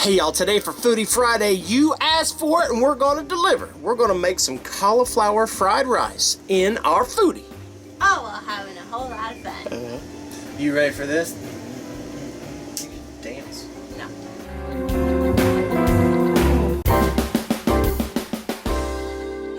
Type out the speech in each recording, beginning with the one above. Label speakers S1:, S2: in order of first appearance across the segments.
S1: Hey y'all, today for Foodie Friday, you asked for it and we're going to deliver. We're going to make some cauliflower fried rice in our foodie.
S2: Oh, well, having a whole lot of fun.
S1: You ready for this? Dance.
S2: No.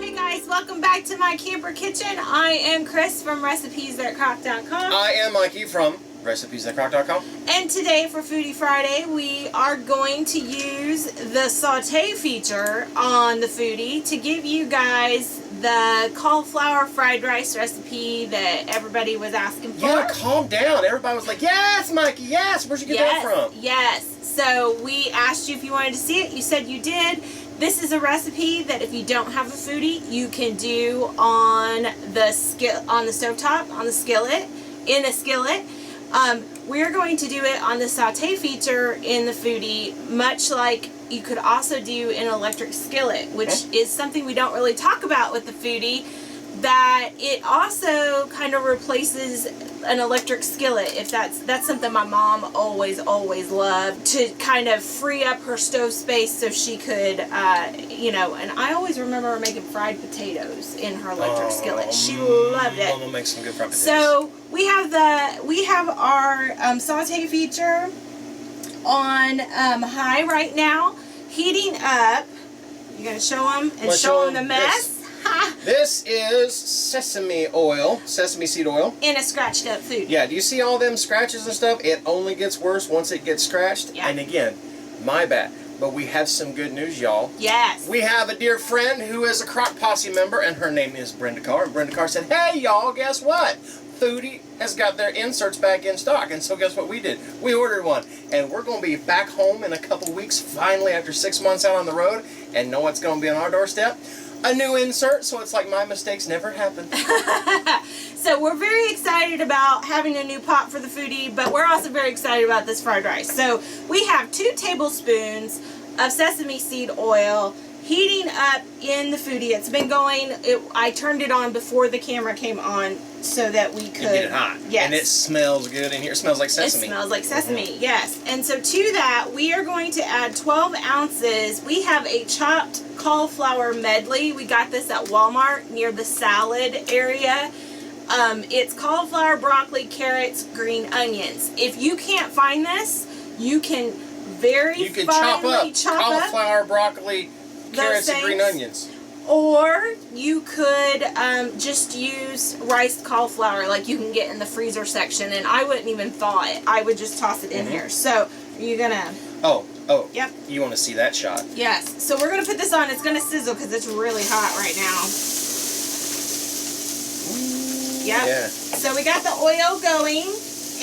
S2: Hey guys, welcome back to my camper kitchen. I am Cris from ReaderRecipes.com.
S1: I am Mikey from ReaderRecipes.com.
S2: And today for Foodie Friday, we are going to use the saute feature on the Foodie to give you guys the cauliflower fried rice recipe that everybody was asking for.
S1: Yeah, calm down. Everybody was like, yes, Mikey, yes. Where'd you get that from?
S2: Yes. So we asked you if you wanted to see it. You said you did. This is a recipe that if you don't have a Foodie, you can do on the stovetop, on the skillet, in a skillet. We're going to do it on the saute feature in the Foodie, much like you could also do in an electric skillet, which is something we don't really talk about with the Foodie, that it also kind of replaces an electric skillet. If that's something my mom always loved, to kind of free up her stove space so she could, and I always remember her making fried potatoes in her electric skillet. She loved it.
S1: Mama makes some good fried potatoes.
S2: So we have our saute feature on high right now, heating up. You're gonna show them and show them the mess.
S1: This is sesame seed oil.
S2: In a scratched up food.
S1: Yeah, do you see all them scratches and stuff? It only gets worse once it gets scratched.
S2: Yeah.
S1: And again, my bad. But we have some good news, y'all.
S2: Yes.
S1: We have a dear friend who is a Crock Posse member, and her name is Brenda Carr. And Brenda Carr said, hey, y'all, guess what? Foodie has got their inserts back in stock. And so guess what we did? We ordered one. And we're going to be back home in a couple weeks, finally, after 6 months out on the road. And know what's going to be on our doorstep? A new insert, so it's like my mistakes never happened.
S2: So we're very excited about having a new pot for the Foodie, but we're also very excited about this fried rice. So we have 2 tablespoons of sesame seed oil heating up in the Foodie. It's been going, I turned it on before the camera came on so that we could
S1: get it hot.
S2: Yes.
S1: And it smells good in here. It smells like sesame.
S2: It smells like sesame, yes. And so to that, we are going to add 12 ounces. We have a chopped cauliflower medley. We got this at Walmart near the salad area. It's cauliflower, broccoli, carrots, green onions. If you can't find this, you can finely chop up
S1: cauliflower, broccoli, carrots, and green onions.
S2: Or you could just use riced cauliflower like you can get in the freezer section, and I wouldn't even thaw it. I would just toss it in here. So you're gonna...
S1: Oh.
S2: Yep.
S1: You want to see that shot?
S2: Yes. So we're gonna put this on. It's gonna sizzle because it's really hot right now. Yep.
S1: Yeah.
S2: So we got the oil going,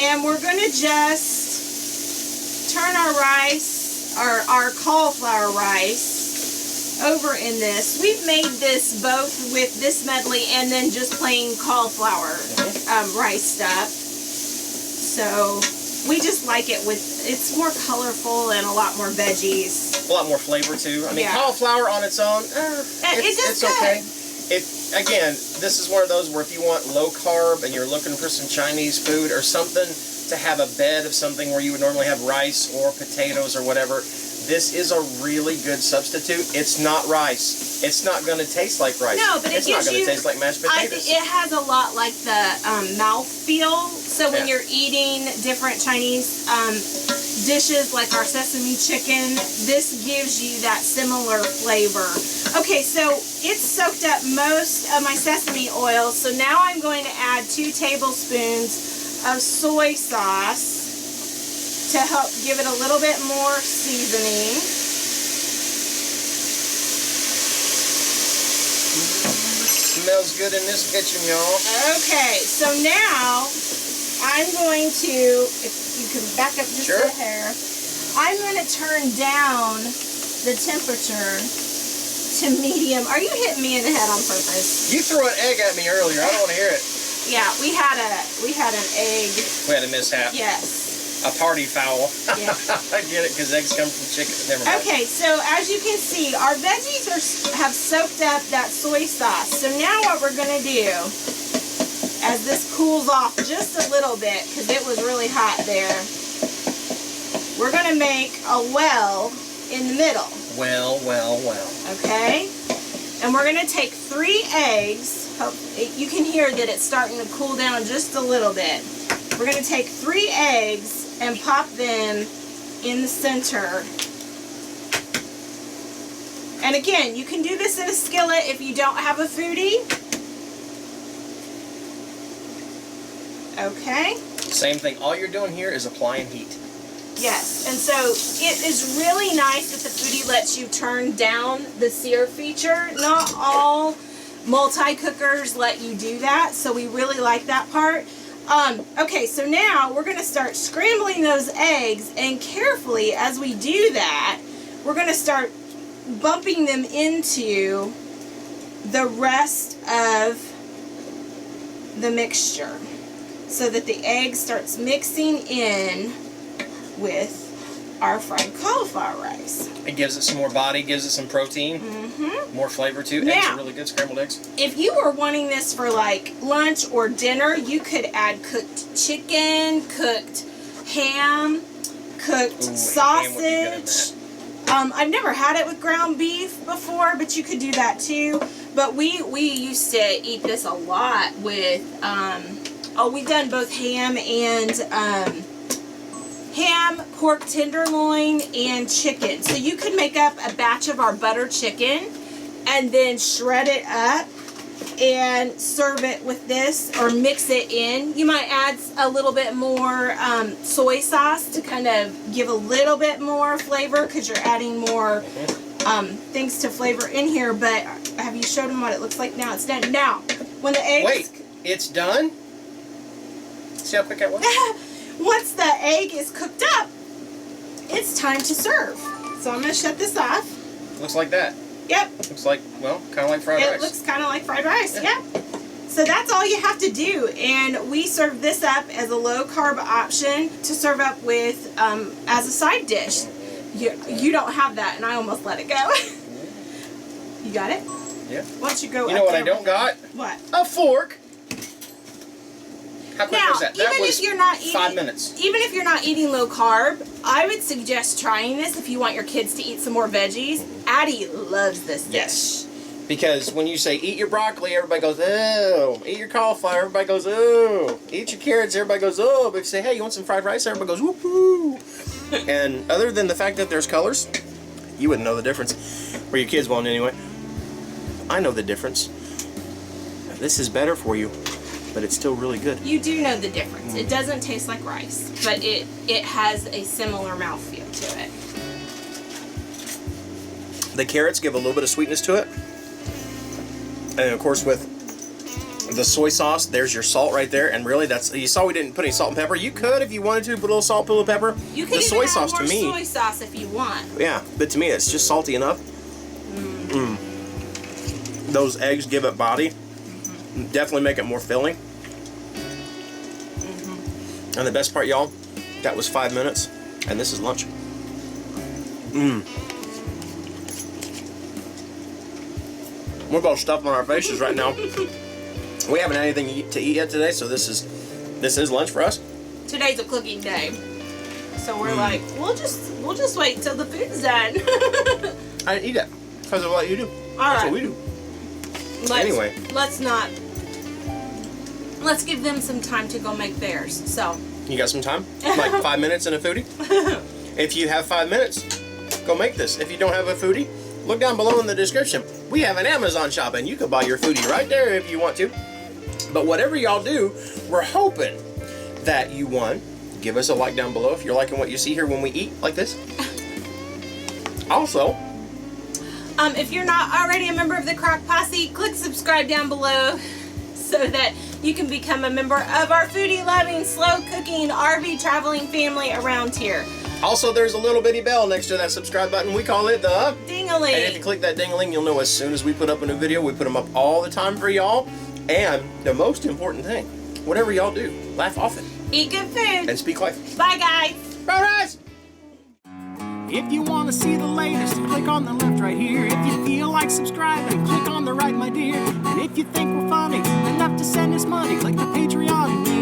S2: and we're gonna just turn our rice, our cauliflower rice, over in this. We've made this both with this medley and then just plain cauliflower rice stuff. So we just like it it's more colorful and a lot more veggies.
S1: A lot more flavor too. I mean, cauliflower on its own, it's okay. Again, this is one of those where if you want low carb and you're looking for some Chinese food or something to have a bed of something where you would normally have rice or potatoes or whatever, this is a really good substitute. It's not rice. It's not going to taste like rice.
S2: No, but
S1: it's not going to taste like mashed potatoes.
S2: It has a lot like the mouth feel. So when you're eating different Chinese dishes like our sesame chicken, this gives you that similar flavor. Okay, so it's soaked up most of my sesame oil. So now I'm going to add 2 tablespoons of soy sauce to help give it a little bit more seasoning.
S1: Smells good in this kitchen, y'all.
S2: Okay, so now I'm going to, if you can back up just a hair, I'm going to turn down the temperature to medium. Are you hitting me in the head on purpose?
S1: You threw an egg at me earlier. I don't want to hear it.
S2: Yeah, we had an egg.
S1: We had a mishap.
S2: Yes.
S1: A party foul.
S2: Yeah.
S1: I get it, because eggs come from chicken. Never mind.
S2: Okay, so as you can see, our veggies have soaked up that soy sauce. So now what we're going to do, as this cools off just a little bit, because it was really hot there, we're going to make a well in the middle.
S1: Well.
S2: Okay? And we're going to take 3 eggs. You can hear that it's starting to cool down just a little bit. We're going to take 3 eggs and pop them in the center. And again, you can do this in a skillet if you don't have a foodie. Okay?
S1: Same thing. All you're doing here is applying heat.
S2: Yes, and so it is really nice that the foodie lets you turn down the sear feature. Not all multi-cookers let you do that, so we really like that part. Okay, so now we're going to start scrambling those eggs, and carefully as we do that, we're going to start bumping them into the rest of the mixture so that the egg starts mixing in with our fried cauliflower rice.
S1: It gives it some more body, gives it some protein, more flavor too. Eggs are really good, scrambled eggs.
S2: If you were wanting this for like lunch or dinner, you could add cooked chicken, cooked ham, cooked sausage. I've never had it with ground beef before, but you could do that too. But we used to eat this a lot with, we've done both ham and pork tenderloin, and chicken. So you could make up a batch of our butter chicken and then shred it up and serve it with this, or mix it in. You might add a little bit more soy sauce to kind of give a little bit more flavor, because you're adding more things to flavor in here. But have you showed them what it looks like now? It's done. Now, when the eggs...
S1: Wait, it's done? See how quick that was?
S2: Once the egg is cooked up, it's time to serve. So I'm going to shut this off.
S1: Looks like that.
S2: Yep.
S1: Looks like, well, kind of like fried rice.
S2: It looks kind of like fried rice, yeah. So that's all you have to do. And we serve this up as a low-carb option to serve up with as a side dish. You don't have that, and I almost let it go. You got it?
S1: Yeah.
S2: Why don't you go
S1: You know what I don't got?
S2: What?
S1: A fork. How quick was that? That
S2: even
S1: was
S2: if you're not eating,
S1: 5 minutes.
S2: Even if you're not eating low carb, I would suggest trying this if you want your kids to eat some more veggies. Addie loves this dish.
S1: Yes. Because when you say eat your broccoli, everybody goes, oh. Eat your cauliflower, everybody goes, oh. Eat your carrots, everybody goes, oh. But if you say, hey, you want some fried rice, everybody goes, whoop-hoo. And other than the fact that there's colors, you wouldn't know the difference. Or your kids won't anyway. I know the difference. This is better for you, but it's still really good.
S2: You do know the difference. It doesn't taste like rice, but it has a similar mouthfeel to it.
S1: The carrots give a little bit of sweetness to it. And of course with the soy sauce, there's your salt right there. And really, that's, you saw we didn't put any salt and pepper. You could, if you wanted to, put a little salt, put a little pepper.
S2: You could even add more soy sauce if you want.
S1: Yeah, but to me it's just salty enough. Those eggs give it body. Definitely make it more filling. And the best part, y'all, that was 5 minutes, and this is lunch. We're both stuffed on our faces right now. We haven't had anything to eat yet today, so this is lunch for us.
S2: Today's a cooking day, so we're like, we'll just wait till the food's done.
S1: I didn't eat it because of what you do. That's what we do. Anyway,
S2: let's give them some time to go make theirs. So
S1: you got some time? Like 5 minutes in a foodie? If you have 5 minutes, go make this. If you don't have a foodie, look down below in the description. We have an Amazon shop, and you can buy your foodie right there if you want to. But whatever y'all do, we're hoping that you, one, give us a like down below if you're liking what you see here when we eat like this. Also,
S2: if you're not already a member of the Crock Posse, click subscribe down below so that you can become a member of our foodie-loving, slow-cooking, RV traveling family around here.
S1: Also, there's a little bitty bell next to that subscribe button. We call it the
S2: ding-a-ling.
S1: And if you click that ding-a-ling, you'll know as soon as we put up a new video. We put them up all the time for y'all. And the most important thing, whatever y'all do, laugh often.
S2: Eat good food.
S1: And speak life.
S2: Bye, guys.
S1: Bye, guys.
S3: If you want to see the latest, click on the left right here. If you feel like subscribing, click on the right, my dear. And if you think we're funny enough to send us money, click the Patreon.